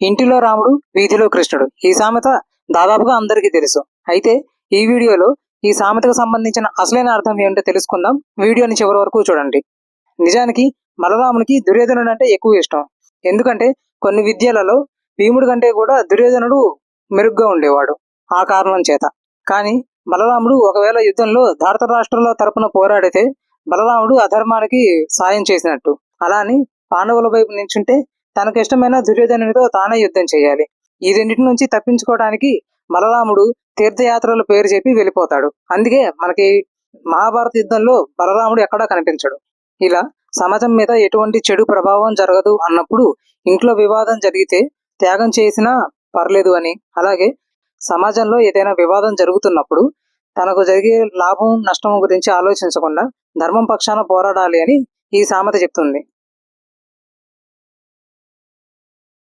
ఇంటిలో రాముడు వీధిలో కృష్ణుడు ఈ సామెత దాదాపుగా అందరికీ తెలుసు. అయితే ఈ వీడియోలో ఈ సామెతకు సంబంధించిన అసలైన అర్థం ఏమిటో తెలుసుకుందాం. వీడియోని చివరి వరకు చూడండి. నిజానికి బలరామునికి దుర్యోధనుడు అంటే ఎక్కువ ఇష్టం. ఎందుకంటే కొన్ని విద్యలలో భీముడి కంటే కూడా దుర్యోధనుడు మెరుగ్గా ఉండేవాడు. ఆ కారణం చేత. కానీ బలరాముడు ఒకవేళ యుద్ధంలో ధారతరాష్ట్రాల తరపున పోరాడితే బలరాముడు అధర్మానికి సాయం చేసినట్టు. అలా అని పాండవుల వైపు నించుంటే తనకిష్టమైన దుర్యోధనునితో తానే యుద్ధం చేయాలి. ఈ రెండింటి నుంచి తప్పించుకోవడానికి బలరాముడు తీర్థయాత్రల పేరు చెప్పి వెళ్ళిపోతాడు. అందుకే మనకి మహాభారత యుద్ధంలో బలరాముడు ఎక్కడా కనిపించడు. ఇలా సమాజం మీద ఎటువంటి చెడు ప్రభావం జరగదు అన్నప్పుడు ఇంట్లో వివాదం జరిగితే త్యాగం చేసినా పర్లేదు అని, అలాగే సమాజంలో ఏదైనా వివాదం జరుగుతున్నప్పుడు తనకు జరిగే లాభం నష్టం గురించి ఆలోచించకుండా ధర్మం పక్షాన పోరాడాలి అని ఈ సామెత చెప్తుంది.